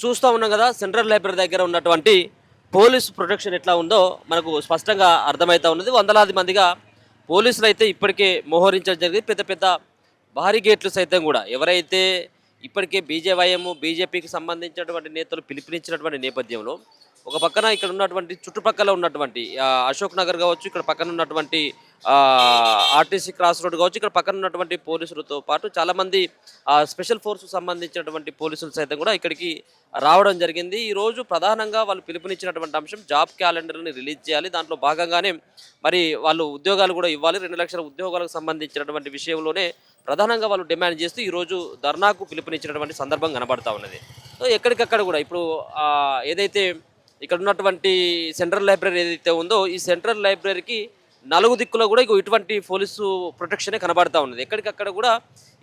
చూస్తూ ఉన్నాం కదా, సెంట్రల్ లైబ్రరీ దగ్గర ఉన్నటువంటి పోలీస్ ప్రొటెక్షన్ ఎట్లా ఉందో మనకు స్పష్టంగా అర్థమవుతా ఉన్నది. వందలాది మందిగా పోలీసులు అయితే ఇప్పటికే మోహరించడం జరిగింది. పెద్ద పెద్ద భారీ గేట్లు సైతం కూడా ఎవరైతే ఇప్పటికే బీజేపీకి సంబంధించినటువంటి నేతలు పిలుపునిచ్చినటువంటి నేపథ్యంలో ఒక పక్కన ఇక్కడ ఉన్నటువంటి చుట్టుపక్కల ఉన్నటువంటి అశోక్ నగర్ కావచ్చు, ఇక్కడ పక్కన ఉన్నటువంటి ఆర్టీసీ క్రాస్ రోడ్ కావచ్చు, ఇక్కడ పక్కన ఉన్నటువంటి పోలీసులతో పాటు చాలామంది స్పెషల్ ఫోర్స్కు సంబంధించినటువంటి పోలీసులు సైతం కూడా ఇక్కడికి రావడం జరిగింది. ఈరోజు ప్రధానంగా వాళ్ళు పిలుపునిచ్చినటువంటి అంశం జాబ్ క్యాలెండర్ని రిలీజ్ చేయాలి. దాంట్లో భాగంగానే మరి వాళ్ళు ఉద్యోగాలు కూడా ఇవ్వాలి. 2 లక్షల ఉద్యోగాలకు సంబంధించినటువంటి విషయంలోనే ప్రధానంగా వాళ్ళు డిమాండ్ చేస్తూ ఈరోజు ధర్నాకు పిలుపునిచ్చినటువంటి సందర్భం కనబడతా ఉన్నది. సో ఎక్కడికక్కడ కూడా ఇప్పుడు ఏదైతే ఇక్కడ ఉన్నటువంటి సెంట్రల్ లైబ్రరీ ఏదైతే ఉందో ఈ సెంట్రల్ లైబ్రరీకి 4 దిక్కులో కూడా ఇటువంటి పోలీసు ప్రొటెక్షనే కనబడతా ఉన్నది. ఎక్కడికక్కడ కూడా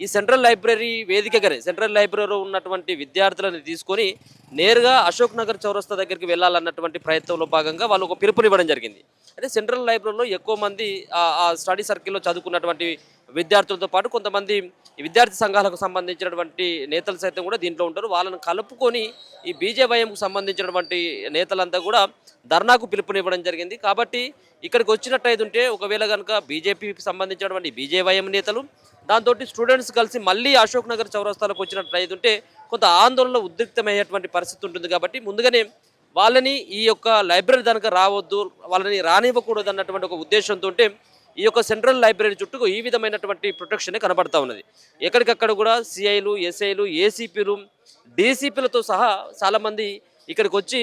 ఈ సెంట్రల్ లైబ్రరీ వేదికగానే సెంట్రల్ లైబ్రరీలో ఉన్నటువంటి విద్యార్థులను తీసుకొని నేరుగా అశోక్ నగర్ చౌరస్తా దగ్గరికి వెళ్ళాలన్నటువంటి ప్రయత్నంలో భాగంగా వాళ్ళు ఒక పిలుపునివ్వడం జరిగింది. అంటే సెంట్రల్ లైబ్రరీలో ఎక్కువ మంది ఆ స్టడీ సర్కిల్లో చదువుకున్నటువంటి విద్యార్థులతో పాటు కొంతమంది విద్యార్థి సంఘాలకు సంబంధించినటువంటి నేతలు సైతం కూడా దీంట్లో ఉంటారు. వాళ్ళను కలుపుకొని ఈ బీజేవైఎంకు సంబంధించినటువంటి నేతలంతా కూడా ధర్నాకు పిలుపునివ్వడం జరిగింది. కాబట్టి ఇక్కడికి వచ్చినట్టయితే ఉంటే ఒకవేళ కనుక బీజేపీకి సంబంధించినటువంటి బీజేవైఎం నేతలు దాంతో స్టూడెంట్స్ కలిసి మళ్ళీ అశోక్ నగర్ చౌరస్తాలకు వచ్చినట్టయితే ఉంటే కొంత ఆందోళన ఉద్రిక్తమయ్యేటువంటి పరిస్థితి ఉంటుంది. కాబట్టి ముందుగానే వాళ్ళని ఈ యొక్క లైబ్రరీ దానికి రావద్దు, వాళ్ళని రానివ్వకూడదు అన్నటువంటి ఒక ఉద్దేశంతో ఈ యొక్క సెంట్రల్ లైబ్రరీ చుట్టూ ఈ విధమైనటువంటి ప్రొటెక్షన్ కనబడతా ఉన్నది. ఎక్కడికక్కడ కూడా సిఐలు, ఎస్ఐలు, ఏసీపీలు, డీసీపీలతో సహా చాలామంది ఇక్కడికి వచ్చి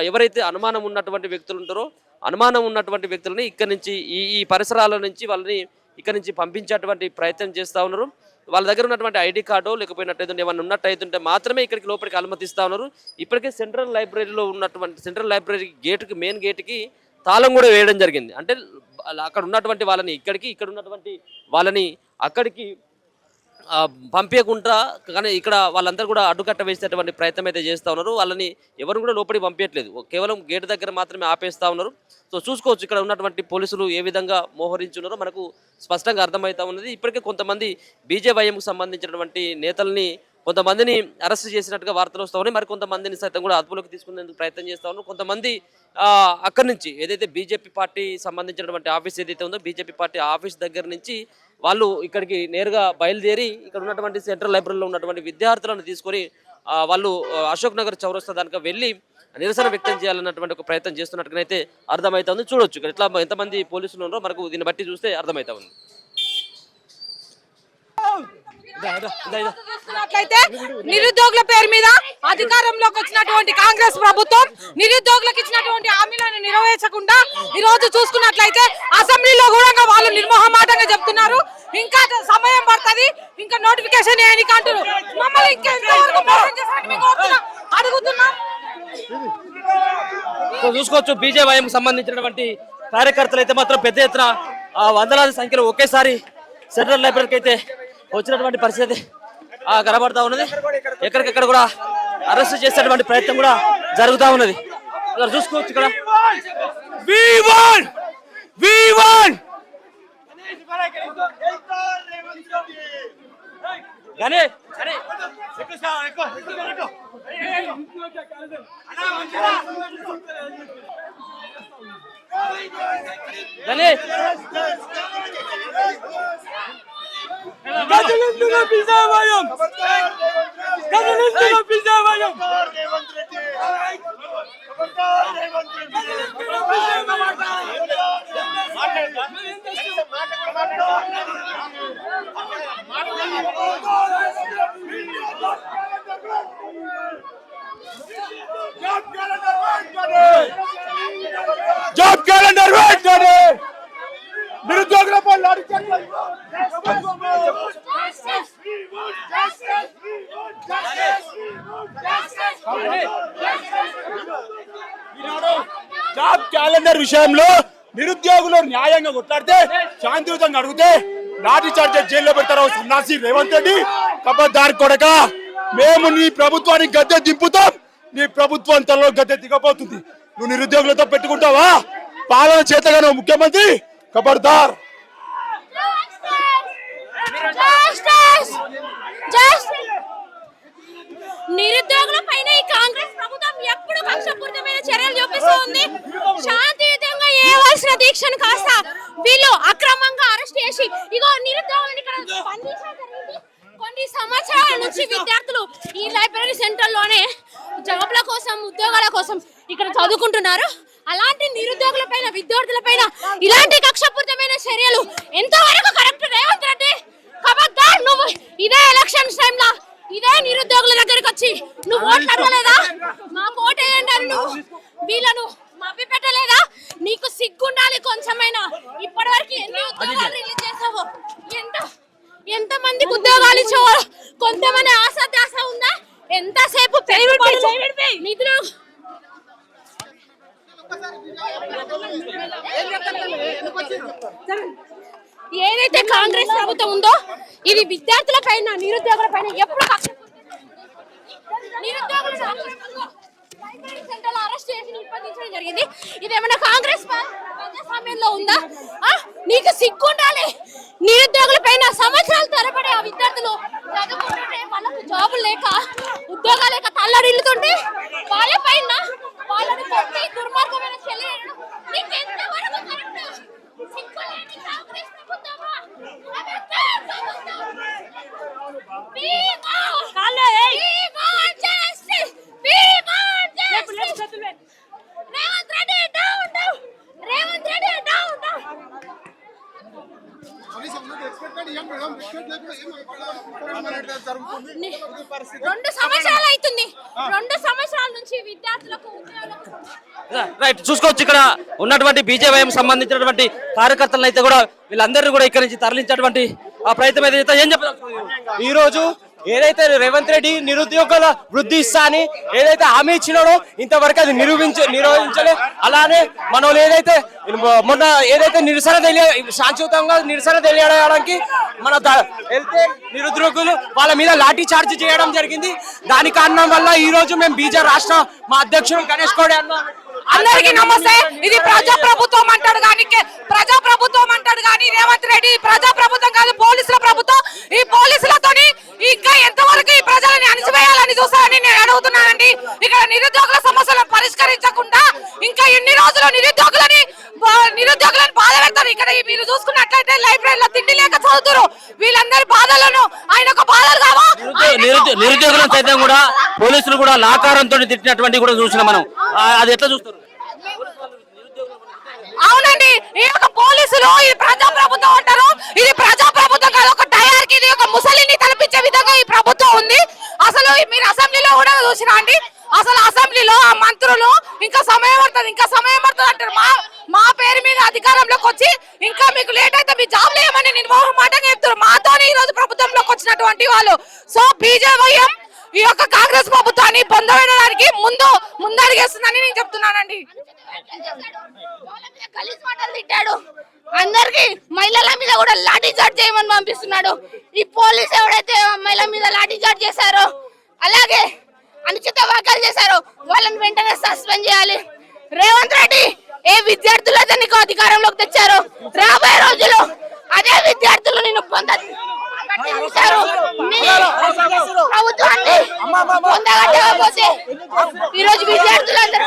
ఎవరైతే అనుమానం ఉన్నటువంటి వ్యక్తులు ఉంటారో అనుమానం ఉన్నటువంటి వ్యక్తులని ఇక్కడి నుంచి ఈ పరిసరాల నుంచి వాళ్ళని ఇక్కడి నుంచి పంపించేటువంటి ప్రయత్నం చేస్తూ ఉన్నారు. వాళ్ళ దగ్గర ఉన్నటువంటి ఐడి కార్డో లేకపోయినట్టయితే ఏమన్నా ఉన్నట్టయితుంటే మాత్రమే ఇక్కడికి లోపలికి అనుమతిస్తూ ఉన్నారు. ఇప్పటికే సెంట్రల్ లైబ్రరీలో ఉన్నటువంటి సెంట్రల్ లైబ్రరీ గేటుకి మెయిన్ గేటుకి తాళం కూడా వేయడం జరిగింది. అంటే అక్కడ ఉన్నటువంటి వాళ్ళని ఇక్కడికి, ఇక్కడ ఉన్నటువంటి వాళ్ళని అక్కడికి పంపించకుండా కానీ ఇక్కడ వాళ్ళందరూ కూడా అడ్డుకట్ట వేసేటువంటి ప్రయత్నం అయితే చేస్తూ ఉన్నారు. వాళ్ళని ఎవరు కూడా లోపలికి పంపించట్లేదు, కేవలం గేటు దగ్గర మాత్రమే ఆపేస్తూ ఉన్నారు. సో చూసుకోవచ్చు ఇక్కడ ఉన్నటువంటి పోలీసులు ఏ విధంగా మోహరించున్నారో మనకు స్పష్టంగా అర్థమవుతా ఉన్నది. ఇప్పటికే కొంతమంది బీజేవైఎంకు సంబంధించినటువంటి నేతల్ని కొంతమందిని అరెస్ట్ చేసినట్టుగా వార్తలు వస్తూ ఉన్నాయి. మరి కొంతమందిని సైతం కూడా అదుపులోకి తీసుకునేందుకు ప్రయత్నం చేస్తూ ఉన్నారు. కొంతమంది అక్కడి నుంచి ఏదైతే బీజేపీ పార్టీ సంబంధించినటువంటి ఆఫీస్ ఏదైతే ఉందో బీజేపీ పార్టీ ఆఫీస్ దగ్గర నుంచి వాళ్ళు ఇక్కడికి నేరుగా బయలుదేరి ఇక్కడ ఉన్నటువంటి సెంట్రల్ లైబ్రరీలో ఉన్నటువంటి విద్యార్థులను తీసుకొని వాళ్ళు అశోక్ నగర్ చౌరస్తా దానికి వెళ్ళి నిరసన వ్యక్తం చేయాలన్నటువంటి ఒక ప్రయత్నం చేస్తున్నట్టుగానైతే అర్థమవుతుంది. చూడొచ్చు ఇక్కడ ఎట్లా ఎంతమంది పోలీసులు ఉన్నారో మనకు దీన్ని బట్టి చూస్తే అర్థమవుతా ఉంది. చూస్తున్నట్లయితే నిరుద్యోగుల పేరు మీద అధికారంలోకి వచ్చినటువంటి కాంగ్రెస్ ప్రభుత్వం నిరుద్యోగులకు ఇచ్చినటువంటి హామీలను నెరవేర్చకుండా ఈ రోజు చూసుకున్నట్లయితే అసెంబ్లీలో కూడా వాళ్ళు నిర్మోహమాటంగా చెప్తున్నారు. ఇంకా సమయం పడుతుంది, ఇంకా నోటిఫికేషన్ ఏనికి అంటారు. మమ్మల్ని అడుగుతున్నాం. చూసుకోవచ్చు బీజేవైఎం సంబంధించినటువంటి కార్యకర్తలు అయితే మాత్రం పెద్ద ఎత్తున వందలాది సంఖ్యలో ఒకేసారి సెంట్రల్ లైబ్రరీకి అయితే వచ్చినటువంటి పరిస్థితి కనబడతా ఉన్నది. ఎక్కడికెక్కడ కూడా అరెస్ట్ చేసేటువంటి ప్రయత్నం కూడా జరుగుతూ ఉన్నది. చూసుకోవచ్చు ఇక్కడ జాబ్ క్యాలెండర్ వెంటనే నిరుద్యోగులపై లాఠీ చార్జ్. జాబ్ క్యాలెండర్ విషయంలో నిరుద్యోగులు న్యాయంగా కొట్లాడితే శాంతియుతంగా అడిగితే లాఠీ చార్జ్ జైల్లో పెడతారు సన్నాసి రేవంత్ రెడ్డి. కబద్దార్ కొడక, మేము నీ ప్రభుత్వానికి గద్దె దింపుతాం, నీ ప్రభుత్వం తనలో గద్దె దిగబోతుంది. నువ్వు నిరుద్యోగులతో పెట్టుకుంటావా? పాలన చేతగానే ముఖ్యమంత్రి. ఖబర్దార్. నిరుద్యోగుల పైన ఈ కాంగ్రెస్ కక్షపూరితమైన చర్యలు చూపిస్తూ ఉంది. శాంతియుతంగా చేయవలసిన దీక్షను కాస్త వీళ్ళు అక్రమంగా అరెస్ట్ చేసి ఇగో నిరుద్యోగులను ఇక్కడ బంధించారు. కొన్ని సంవత్సరాల నుంచి విద్యార్థులు ఈ లైబ్రరీ సెంటర్ లోనే జాబ్ల కోసం ఉద్యోగాల కోసం ఇక్కడ చదువుకుంటున్నారు. అలాంటి నిరుద్యోగుల పైన విద్యార్థుల పైన ఇలాంటి కక్షపూరితమైన చర్యలు ఎంతవరకు కరెక్ట్? రేవంత్ రెడ్డి ఖబర్దార్, నువ్వు ఇదే ఎలక్షన్స్ టైంలో ఇదే నిరుద్యోగుల దగ్గరికి వచ్చి నువ్వు ఓట్లు అడగలేదా? మాకు ఓటు వేయండి అని నువ్వు వీళ్ళను మభ్య పెట్టలేదా? నీకు సిగ్గుండాలి కొంచెమైనా. ఇప్పటి వరకు ఎన్ని ఉద్యోగాలు రిలీజ్ చేసావో, ఎంత మందికి ఉద్యోగాలు ఇచ్చావో కొంతమంది ఆశ ఉందా? ఎంతసేపు నిధులు ఏదైతే కాంగ్రెస్ ప్రభుత్వం ఉందో ఇది విద్యార్థుల పైన నిరుద్యోగుల పైన ఎప్పుడు అరెస్ట్ చేసి నిర్బంధించడం జరిగింది. ఇదేమన్నా కాంగ్రెస్ ప్రజాస్వామ్యంలో ఉందా? నీకు సిగ్గుండాలి. నిరుద్యోగుల పైన సంవత్సరాలు తరబడి ఆ విద్యార్థులు చదువుకుంటుంటే వాళ్ళకు జాబులు లేక ఉద్యోగాలు లేక తల్లడిల్లుతుంటే వాళ్ళ పైన వాళ్ళని కొట్టి దుర్మార్గమైన చెల్లెలు నీకు ఎంతవరకు కరెక్ట్? సిగ్గులేని కాంగ్రెస్ ప్రభుత్వమా? రెండు సంవత్సరాలు అవుతుంది. 2 సంవత్సరాల నుంచి విద్యార్థులకు రైట్ చూసుకోవచ్చు. ఇక్కడ ఉన్నటువంటి బీజేవైఎం సంబంధించినటువంటి కార్యకర్తలను అయితే కూడా వీళ్ళందరినీ కూడా ఇక్కడ నుంచి తరలించేటువంటి ఆ ప్రయత్నం ఏదైతే ఏం చెప్పారు ఈ రోజు ఏదైతే రేవంత్ రెడ్డి నిరుద్యోగుల వృద్ధి ఇస్తా అని ఏదైతే హామీ ఇచ్చినాడో ఇంతవరకు అది నిర్వహించలే. అలానే మనం ఏదైతే మొన్న ఏదైతే శాంతియుతంగా నిరసన తెలియడానికి మన వెళ్తే నిరుద్యోగులు వాళ్ళ మీద లాఠీ చార్జ్ చేయడం జరిగింది. దాని కారణం వల్ల ఈ రోజు మేము బీజేపీ రాష్ట్ర మా అధ్యక్షుడు గణేష్ కోడే అందరికీ నమస్తే. ఇది ప్రజాప్రభుత్వం అంటాడు కానీ రేవంత్ రెడ్డి ప్రజాప్రభుత్వం కాదు, పోలీసుల ప్రభుత్వం. ఈ పోలీసులతోని ఇంకా ఎంతవరకు ఈ ప్రజలని అణిచివేయాలని చూస్తారని నేను అడుగుతున్నానండి. ఇక్కడ నిరుద్యోగుల సమస్యలను పరిష్కరించకుండా ఇంకా ఎన్ని రోజులు నిరుద్యోగులను బాధ పెడతారు. ఇక్కడ మీరు చూసుకున్నట్లయితే లైబ్రరీలో తిండి లేక చదువుతారు. వీళ్ళందరి బాధలను ఆయన ఒక బాధలు కావా? నిరుద్యోగుల సైతం కూడా పోలీసులు కూడా లాకారంతో తిట్టినటువంటి కూడా చూసినాం మనం. అది ఎట్లా చూస్తారు? అవునండి, ఈ యొక్క పోలీసులు ఇది ప్రజాప్రభుత్వం అంటారు. ఇది ప్రజాప్రభుత్వం కాదు, ఒక టైర్కి ఇది ఒక ముసలిని తలపించే విధంగా ఈ ప్రభుత్వం ఉంది. అసలు మీరు అసెంబ్లీలో కూడా చూసినా అండి, అసలు అసెంబ్లీలో ఆ మంత్రులు ఇంకా సమయం పడుతుంది అంటారు. మా పేరు మీద అధికారంలోకి వచ్చి ఇంకా మీకు లేట్ అయితే మీ జాబ్లు ఏమని నిర్మోహమాటంగా చెప్తారు. మాతోనే ఈ రోజు ప్రభుత్వంలోకి వచ్చినటువంటి వాళ్ళు. సో బీజేవైఎం ఈ యొక్క కాంగ్రెస్ ప్రభుత్వాన్ని పొందడానికి ముందడిగేస్తుందని నేను చెప్తున్నానండి. తిట్టాడు, అందరికి మహిళల మీద కూడా లాఠీ చార్జ్ చేయమని పంపిస్తున్నాడు. ఈ పోలీసు ఎవడైతే మహిళల మీద లాఠీ చార్జ్ చేశారో అలాగే అనుచిత వ్యాఖ్యలు చేశారో వాళ్ళని వెంటనే సస్పెండ్ చేయాలి. రేవంత్ రెడ్డి ఏ విద్యార్థులైతే నీకు అధికారంలోకి తెచ్చారో రాబోయే రోజుల్లో అదే విద్యార్థులు నిన్ను ప్రభుత్వాన్ని పొందగట్టకపోతే ఈ రోజు విద్యార్థులందరూ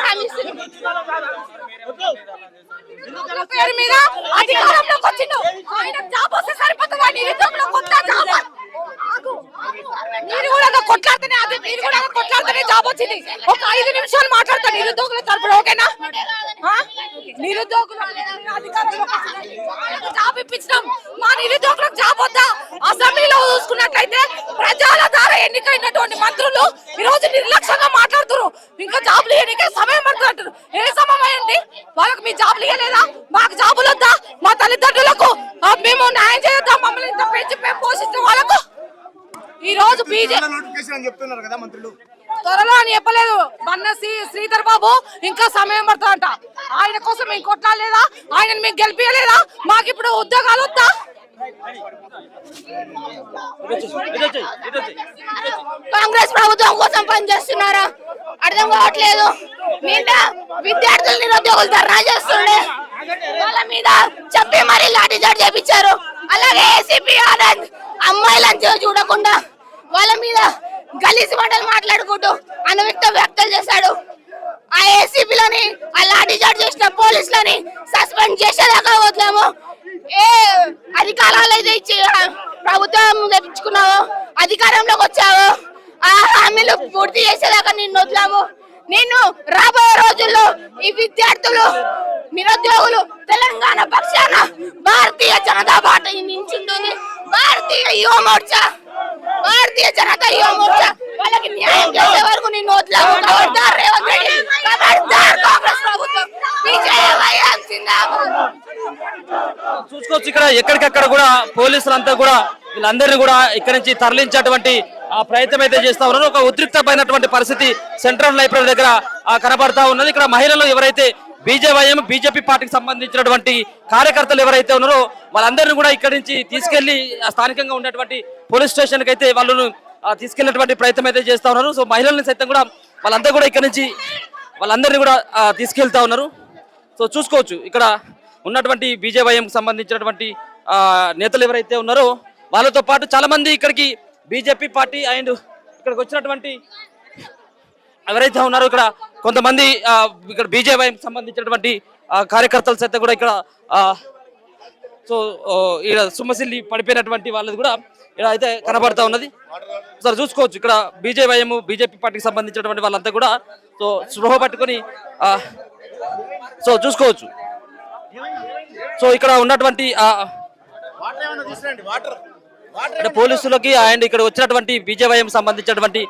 పేరు మీద అధికారంలోకి వచ్చిండు. ఆయన జాబ్ వస్తే సరిపోతుందా? నిరుద్యోగులకు కొత్త జాబ్ మీరు కూడా కొట్లాడితేనే జాబ్ వచ్చింది. ఒక 5 నిమిషాలు మాట్లాడతాను నిరుద్యోగుల తరపున, ఓకేనా? నిరుద్యోగులు జాబ్ ఇప్పించడం, మా నిరుద్యోగులకు జాబ్ వద్దా? అసెంబ్లీలో చూసుకున్నట్లయితే ప్రజల ద్వారా ఎన్నికైనటువంటి మంత్రులు ఈ రోజు నిర్లక్ష్యంగా మాట్లాడుతున్నారు. ఇంకా జాబులు ఎన్నికే సమయం పడుతుంది అంటారు. ఏ సమయం అయ్యండి? వాళ్ళకి మీ జాబులు ఇవ్వలేదా? మాకు జాబులు వద్దా? మా తల్లిదండ్రులకు మేము న్యాయం చేయొద్దా? మమ్మల్ని ఇంత పెంచి పోషించిన వాళ్ళకు ఈ రోజు త్వరలో అని చెప్పలేదు బన్నసి శ్రీధర్ బాబు. ఇంకా సమయం పడుతుందంట. ఆయన కోసం మేము కొట్లాడలేదా? ఆయన మీకు గెలిపించలేదా? మాకు ఇప్పుడు ఉద్యోగాలు వద్దా? కాంగ్రెస్ ప్రభుత్వం కోసం పనిచేస్తున్నారా అర్థం కావట్లేదు. నిండా విద్యార్థులు నిరుద్యోగులు ధర్నా చేస్తుండే వాళ్ళ మీద చెప్పి మరీ లాఠీ చార్జ్ చేపించారు. అలాగే ఏసీపీ ఆనంద్ అమ్మాయిలను చూడకుండా వాళ్ళ మీద గలీజ్ మాటలు మాట్లాడుకుంటూ అనువిక్త వ్యాఖ్యలు చేశాడు. ఆ ఏసీపీలని ఆ లాఠీ చార్జ్ చేసిన పోలీసులని సస్పెండ్ చేసేదాకా వదిలేము. ఏ అధికారాలు అయితే ఇచ్చి ప్రభుత్వం తెప్పించుకున్నావో, అధికారంలోకి వచ్చావో, ఆ హామీలు పూర్తి చేసేదాకా నిన్ను వదిలాము. నిన్ను రాబోయే రోజుల్లో ఈ విద్యార్థులు, నిరుద్యోగులు తెలంగాణ పక్షాన భారతీయ జనతా పార్టీ నించుంటుంది. భారతీయ యువ మోర్చా, భారతీయ జనతా యువ మోర్చా వాళ్ళకి న్యాయం చేసే వరకు నిన్ను వదిలాము. ఖబర్దార్ రేవంత్ రెడ్డి, ఖబర్దార్ కాంగ్రెస్ ప్రభుత్వం, విజయవయం జిందాబాద్. చూసుకోవచ్చు ఇక్కడ ఎక్కడికక్కడ కూడా పోలీసులంతా కూడా వీళ్ళందరినీ కూడా ఇక్కడి నుంచి తరలించేటువంటి ఆ ప్రయత్నం అయితే చేస్తా ఉన్నారు. ఒక ఉద్రిక్తమైనటువంటి పరిస్థితి సెంట్రల్ లైబ్రరీ దగ్గర కనబడతా ఉన్నది. ఇక్కడ మహిళలు ఎవరైతే బీజేపీ పార్టీకి సంబంధించినటువంటి కార్యకర్తలు ఎవరైతే ఉన్నారో వాళ్ళందరినీ కూడా ఇక్కడి నుంచి తీసుకెళ్లి స్థానికంగా ఉన్నటువంటి పోలీస్ స్టేషన్ కి అయితే వాళ్ళను తీసుకెళ్లినటువంటి ప్రయత్నం అయితే చేస్తా ఉన్నారు. సో మహిళల్ని సైతం కూడా వాళ్ళంతా కూడా ఇక్కడ నుంచి వాళ్ళందరినీ కూడా తీసుకెళ్తా ఉన్నారు. సో చూసుకోవచ్చు ఇక్కడ ఉన్నటువంటి బీజేపీకి సంబంధించినటువంటి నేతలు ఎవరైతే ఉన్నారో వాళ్ళతో పాటు చాలా మంది ఇక్కడికి బీజేపీ పార్టీ అండ్ ఇక్కడికి వచ్చినటువంటి ఎవరైతే ఉన్నారో ఇక్కడ కొంతమంది ఇక్కడ బీజేపీకి సంబంధించినటువంటి కార్యకర్తలు సైతం కూడా ఇక్కడ సో ఇక్కడ సుమ్మసిల్లి పడిపోయినటువంటి వాళ్ళది కూడా ఇక్కడ అయితే కనబడతా ఉన్నది. సార్ చూసుకోవచ్చు ఇక్కడ బీజేపీ పార్టీకి సంబంధించినటువంటి వాళ్ళంతా కూడా సో స్పృహ పట్టుకొని సో చూసుకోవచ్చు. సో ఇక్కడ ఉన్నటువంటి పోలీసులకి అండ్ ఇక్కడ వచ్చినటువంటి బీజేపీకి సంబంధించినటువంటి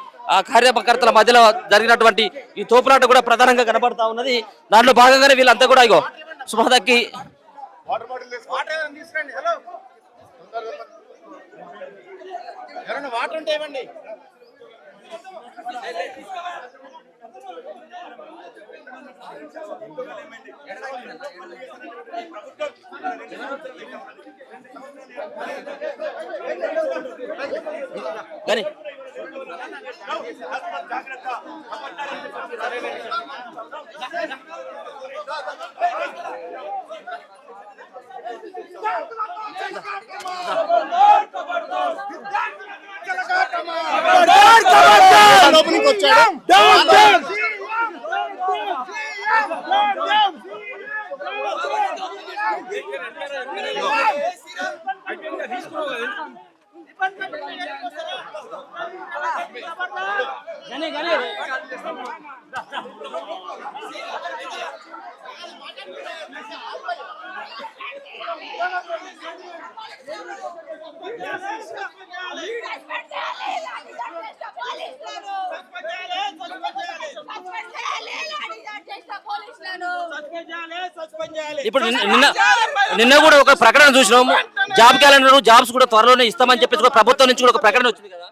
కార్యకర్తల మధ్యలో జరిగినటువంటి ఈ తోపులాట కూడా ప్రధానంగా కనబడతా ఉన్నది. దాంట్లో భాగంగానే వీళ్ళంతా కూడా ఇగో సుమదక్కి కానీ ఇప్పుడు నిన్న కూడా ఒక ప్రకటన చూసినాము. జాబ్ క్యాలెండర్ జాబ్స్ కూడా త్వరలోనే ఇస్తామని చెప్పేసి కూడా ప్రభుత్వం నుంచి కూడా ఒక ప్రకటన వచ్చింది కదా.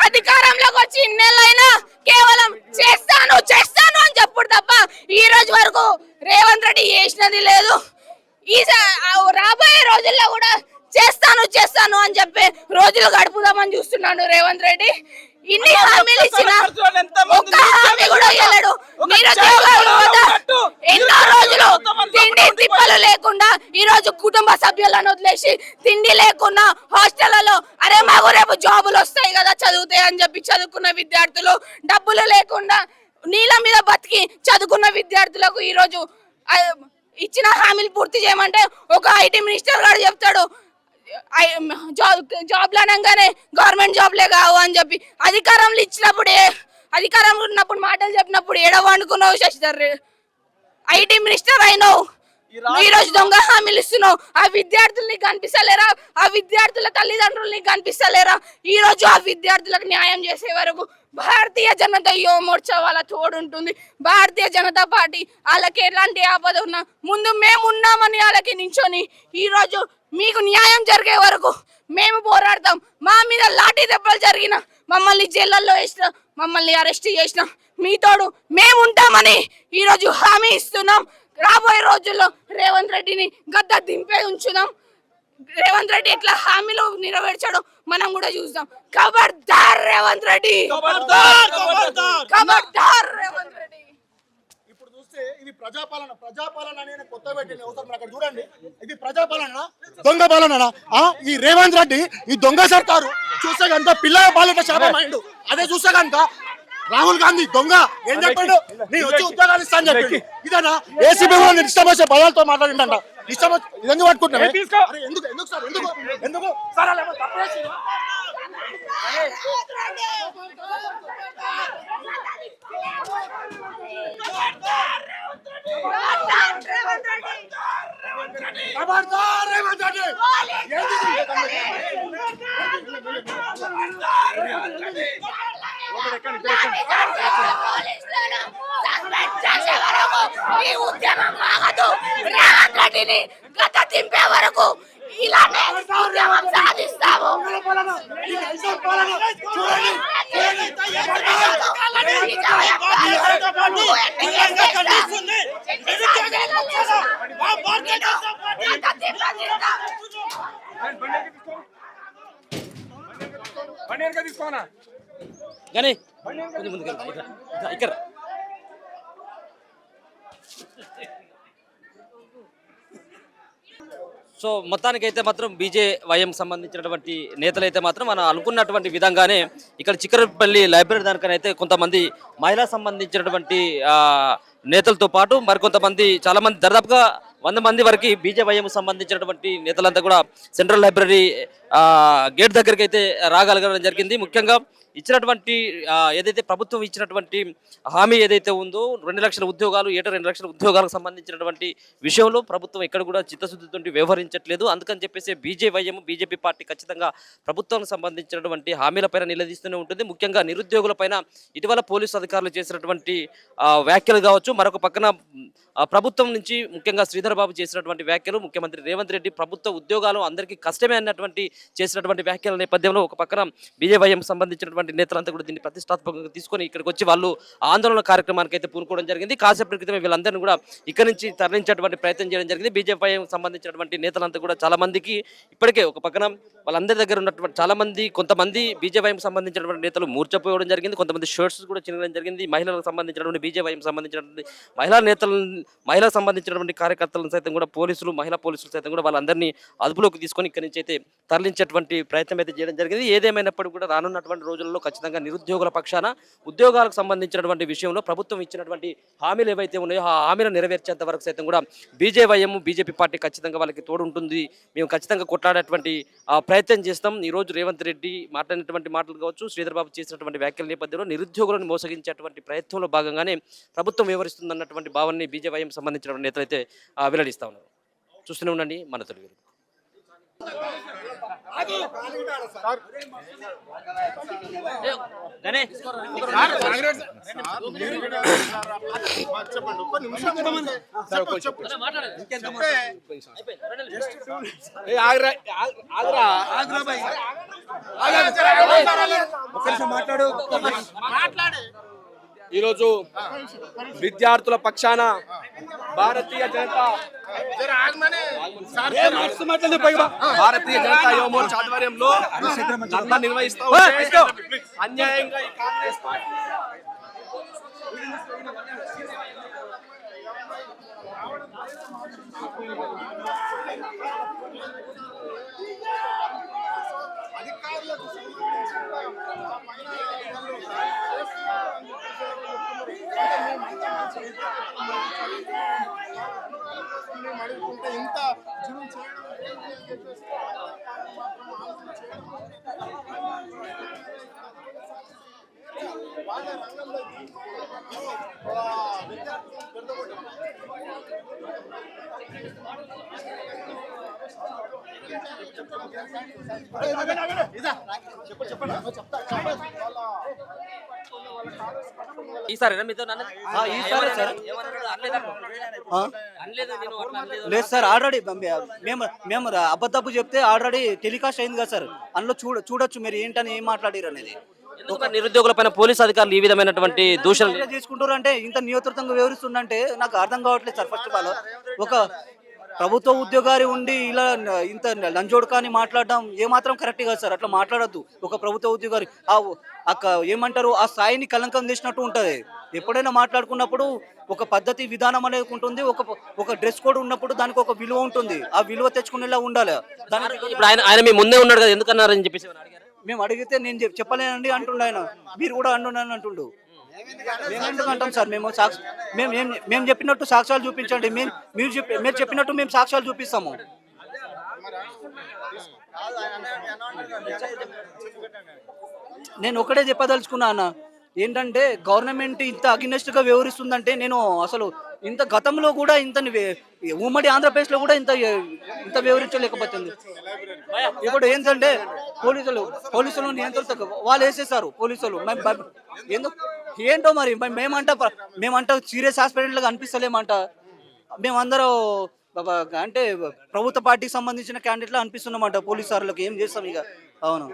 అధికారంలోకి వచ్చి ఇన్నేళ్ళైనా కేవలం చేస్తాను చేస్తాను అని చెప్పుడు తప్ప ఈ రోజు వరకు రేవంత్ రెడ్డి చేసినది లేదు. ఈ రాబోయే రోజుల్లో కూడా చేస్తాను చేస్తాను అని చెప్పి రోజులు గడుపుదామని చూస్తున్నాడు రేవంత్ రెడ్డి. ఇన్ని హామీలు ఇచ్చిన ఒక్క హామీ కూడా ఇవ్వలేడు. ఎన్నో రోజులు తిండి తిప్పలు లేకుండా ఈ రోజు కుటుంబ సభ్యులను వదిలేసి తిండి లేకుండా హాస్టళ్లలో అరే మాకు రేపు జాబులు వస్తాయి కదా చదువుతాయి అని చెప్పి చదువుకున్న విద్యార్థులు, డబ్బులు లేకుండా నీళ్ళ మీద బతికి చదువుకున్న విద్యార్థులకు ఈ రోజు ఇచ్చిన హామీలు పూర్తి చేయమంటే ఒక ఐటీ మినిస్టర్ గారు చెప్తాడు జాబ్లు అనగానే గవర్నమెంట్ జాబ్లే కావు అని చెప్పి. అధికారంలో ఇచ్చినప్పుడే, అధికారంలో ఉన్నప్పుడు మాటలు చెప్పినప్పుడు ఏడవ అనుకున్నావు శశిధర్, ఐటీ మినిస్టర్ అయినావు, ఈ రోజు దొంగ హామీలు ఇస్తున్నావు. ఆ విద్యార్థుల్ని కనిపిస్తలేరా? ఆ విద్యార్థుల తల్లిదండ్రుల్ని కనిపిస్తలేరా? ఈ రోజు ఆ విద్యార్థులకు న్యాయం చేసే వరకు భారతీయ జనతా యువ మోర్చా వాళ్ళ తోడుంటుంది. భారతీయ జనతా పార్టీ వాళ్ళకి ఎలాంటి ఆపద ఉన్నా ముందు మేము ఉన్నామని వాళ్ళకి నించొని ఈ రోజు మీకు న్యాయం జరిగే వరకు మేము పోరాడతాం. మా మీద లాఠీ దెబ్బలు జరిగిన, మమ్మల్ని జైళ్ళల్లో వేసిన, మమ్మల్ని అరెస్ట్ చేసిన మీతోడు మేము ఉంటామని ఈరోజు హామీ ఇస్తున్నాం. రాబోయే రోజుల్లో రేవంత్ రెడ్డిని గద్ద దింపే ఉంచుదాం. రేవంత్ రెడ్డి ఎట్లా హామీలు నెరవేర్చాడో మనం కూడా చూద్దాం. ఖబర్దార్ రేవంత్ రెడ్డి, ఖబర్దార్ రేవంత్ రెడ్డి. ఇప్పుడు చూస్తే ఇది ప్రజాపాలన అనే కొత్త పెట్టిన అవసరం అక్కడ చూడండి. ఇది ప్రజాపాలన దొంగ పాలన. ఈ రేవంత్ రెడ్డి ఈ దొంగ సర్కారు చూస్తే కనుక పిల్లల పాలిట శాపమైండు. అదే చూస్తే కనుక రాహుల్ గాంధీ దొంగ ఏం చెప్పాడు? నేను వచ్చి ఉద్యోగాలు ఇస్తాను చెప్పి ఇదేనా? ఏసీబీ వాళ్ళు ఇష్టం వచ్చే పదాలతో మాట్లాడిందంట. ఇష్టం వచ్చి ఇది ఎందుకు పట్టుకుంటున్నావే? అరే ఎందుకు ఎందుకు సార్ ఎందుకు ఎందుకు సార్ అలా ఏమో తప్పు చేసి ఖబర్దార్ రేవంత్ రెడ్డి. గత దింపే వరకు ఇలానే ఉద్యమం సాధిస్తాము. కానీ కొంచెం ముందుకు ఇక్కడ సో మొత్తానికైతే మాత్రం బీజేవైఎం సంబంధించినటువంటి నేతలైతే మాత్రం మనం అనుకున్నటువంటి విధంగానే ఇక్కడ చిక్కరపల్లి లైబ్రరీ దానికనైతే కొంతమంది మహిళా సంబంధించినటువంటి నేతలతో పాటు మరికొంతమంది చాలామంది దాదాపుగా 100 మంది వరకు బీజేవైఎం సంబంధించినటువంటి నేతలంతా కూడా సెంట్రల్ లైబ్రరీ గేట్ దగ్గరికి అయితే రాగలగడం జరిగింది. ముఖ్యంగా ఇచ్చినటువంటి ఏదైతే ప్రభుత్వం ఇచ్చినటువంటి హామీ ఏదైతే ఉందో 2 లక్షల ఉద్యోగాలు, ఏటా 2 లక్షల ఉద్యోగాలకు సంబంధించినటువంటి విషయంలో ప్రభుత్వం ఎక్కడ కూడా చిత్తశుద్ధితో వ్యవహరించట్లేదు. అందుకని చెప్పేసి బీజేవైఎం బీజేపీ పార్టీ ఖచ్చితంగా ప్రభుత్వానికి సంబంధించినటువంటి హామీలపైన నిలదీస్తూనే ఉంటుంది. ముఖ్యంగా నిరుద్యోగులపైన ఇటీవల పోలీసు అధికారులు చేసినటువంటి వ్యాఖ్యలు కావచ్చు, మరొక పక్కన ప్రభుత్వం నుంచి ముఖ్యంగా శ్రీధర్ బాబు చేసినటువంటి వ్యాఖ్యలు, ముఖ్యమంత్రి రేవంత్ రెడ్డి ప్రభుత్వ ఉద్యోగాలు అందరికీ కష్టమే అన్నటువంటి చేసినటువంటి వ్యాఖ్యల నేపథ్యంలో ఒక పక్కన బీజేవైఎం సంబంధించినటువంటి నేతలంతా కూడా దీన్ని ప్రతిష్టాత్మకంగా తీసుకొని ఇక్కడికి వచ్చి వాళ్ళు ఆందోళన కార్యక్రమానికి అయితే పూనుకోవడం జరిగింది. కాసేపటి క్రితమే వీళ్ళందరినీ కూడా ఇక్కడి నుంచి తరలించేటువంటి ప్రయత్నం చేయడం జరిగింది. బీజేపీఐఎం సంబంధించినటువంటి నేతలంతా కూడా చాలా మందికి ఇప్పటికే ఒక పక్కన వాళ్ళందరి దగ్గర ఉన్నటువంటి చాలా మంది కొంతమంది బీజేపీఐఎం సంబంధించినటువంటి నేతలు మూర్చపోవడం జరిగింది. కొంతమంది షర్ట్స్ కూడా చినగడం జరిగింది. మహిళలకు సంబంధించినటువంటి బీజేపీఐఎం సంబంధించినటువంటి మహిళలకు సంబంధించినటువంటి కార్యకర్తలను సైతం కూడా మహిళా పోలీసులు సైతం కూడా వాళ్ళందరినీ అదుపులోకి తీసుకొని ఇక్కడి నుంచి అయితే తరలించేటువంటి ప్రయత్నం అయితే చేయడం జరిగింది. ఏదేమైనప్పటికీ కూడా రానున్నటువంటి రోజుల్లో ఖచ్చితంగా నిరుద్యోగుల పక్షాన ఉద్యోగాలకు సంబంధించినటువంటి విషయంలో ప్రభుత్వం ఇచ్చినటువంటి హామీలు ఏవైతే ఉన్నాయో ఆ హామీలు నెరవేర్చేంత వరకు సైతం కూడా బీజేవైఎం బీజేపీ పార్టీ ఖచ్చితంగా వాళ్ళకి తోడు ఉంటుంది. మేము ఖచ్చితంగా కొట్లాడేటువంటి ప్రయత్నం చేస్తాం. ఈరోజు రేవంత్ రెడ్డి మాట్లాడినటువంటి మాటలు కావచ్చు, శ్రీధర్ బాబు చేసినటువంటి వ్యాఖ్యల నేపథ్యంలో నిరుద్యోగులను మోసగించేటువంటి ప్రయత్నంలో భాగంగానే ప్రభుత్వం వ్యవహరిస్తుందన్నటువంటి భావాన్ని బీజేవైఎం సంబంధించినటువంటి నేతలు అయితే వెల్లడిస్తా ఉన్నారు. చూస్తూనే ఉండండి మన తెలుగు. ఈరోజు విద్యార్థుల పక్షాన భారతీయ జనతా యువ మోర్చా ఆధ్వర్యంలో ధర్నా నిర్వహిస్తూ అన్యాయంగా ఈ కాంగ్రెస్ పార్టీ ఇంత ఈసారి లేదు సార్, ఆల్రెడీ మేము అబద్ధపు చెప్తే ఆల్రెడీ టెలికాస్ట్ అయింది కదా సార్. అందులో చూడొచ్చు మీరు ఏంటని ఏం మాట్లాడారు అనేది. నిరుద్యోగుల పైన పోలీసు అధికారులు ఈ విధమైనటువంటి దూషణలు చేసుకుంటారు అంటే ఇంత నియంత్రితంగా వివరిస్తుందంటే నాకు అర్థం కావట్లేదు సార్. ఫస్ట్ ఆఫ్ ఆల్ ఒక ప్రభుత్వ ఉద్యోగాలు ఉండి ఇలా ఇంత లంచోడుకాని మాట్లాడడం ఏమాత్రం కరెక్ట్ కాదు సార్. అట్లా మాట్లాడద్దు. ఒక ప్రభుత్వ ఉద్యోగాలు ఏమంటారు ఆ స్థాయిని కలంకం చేసినట్టు ఉంటుంది. ఎప్పుడైనా మాట్లాడుకున్నప్పుడు ఒక పద్ధతి విధానం అనేది ఉంటుంది. ఒక డ్రెస్ కోడ్ ఉన్నప్పుడు దానికి ఒక విలువ ఉంటుంది. ఆ విలువ తెచ్చుకునేలా ఉండాలి. ఇప్పుడు ఆయన మీ ముందే ఉన్నాడు కదా, ఎందుకన్నారని చెప్పేసి మేము అడిగితే నేను చెప్పలేనండి అంటుండు ఆయన. మీరు కూడా అంటున్నాను అంటుండు. మేము ఎందుకు అంటాం సార్? మేము చెప్పినట్టు సాక్ష్యాలు చూపించండి. మీరు చెప్పినట్టు మేము సాక్ష్యాలు చూపిస్తాము. నేను ఒకటే చెప్పదలుచుకున్నా అన్న, ఏంటంటే గవర్నమెంట్ ఇంత అగ్నెస్ట్ గా వ్యవహరిస్తుందంటే నేను అసలు ఇంత గతంలో కూడా ఇంత ఉమ్మడి ఆంధ్రప్రదేశ్ లో కూడా ఇంత వ్యవహరించలేకపోతుంది. ఇప్పుడు ఏంటంటే పోలీసులు నియంత్రణ వాళ్ళు వేసేసారు. పోలీసులు ఎందుకు ఏంటో మరి మేమంట సీరియస్ హాస్పిటల్ గా అనిపిస్తలేమంట. మేమందరూ అంటే ప్రభుత్వ పార్టీకి సంబంధించిన క్యాండిడేట్లు అనిపిస్తున్నామంట పోలీసు సార్లకు. ఏం చేస్తాం ఇక? అవును.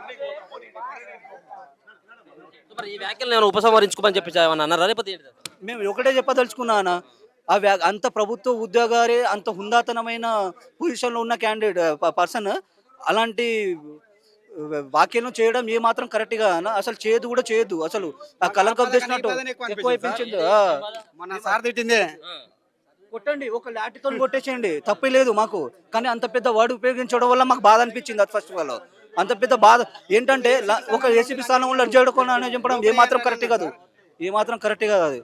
మరి ఈ వ్యాఖ్యలు నేను ఉపసంహరించుకోమని చెప్పి ఏమన్నా అన్నారా లేకపోతే ఏంటి? మేము ఒకటే చెప్పదలుచుకున్నాను, అంత ప్రభుత్వ ఉద్యోగారే అంత హుందాతనమైన పొజిషన్లో ఉన్న క్యాండిడేట్ పర్సన్ అలాంటి వ్యాఖ్యలు చేయడం ఏ మాత్రం కరెక్ట్ గా అసలు కూడా చేయొద్దు. అసలు ఆ కలంకం తెచ్చినట్టు ఎక్కువ అయిపోయింది. కొట్టండి, ఒక లాఠీతో కొట్టేసేయండి, తప్పే లేదు మాకు. కానీ అంత పెద్ద వర్డ్ ఉపయోగించడం వల్ల మాకు బాధ అనిపించింది. అది ఫస్ట్ ఆఫ్ ఆల్ అంత పెద్ద బాధ ఏంటంటే ఒక ఏసీపీ స్థానంలో చేయడం చెప్పడం ఏ మాత్రం కరెక్ట్ కాదు.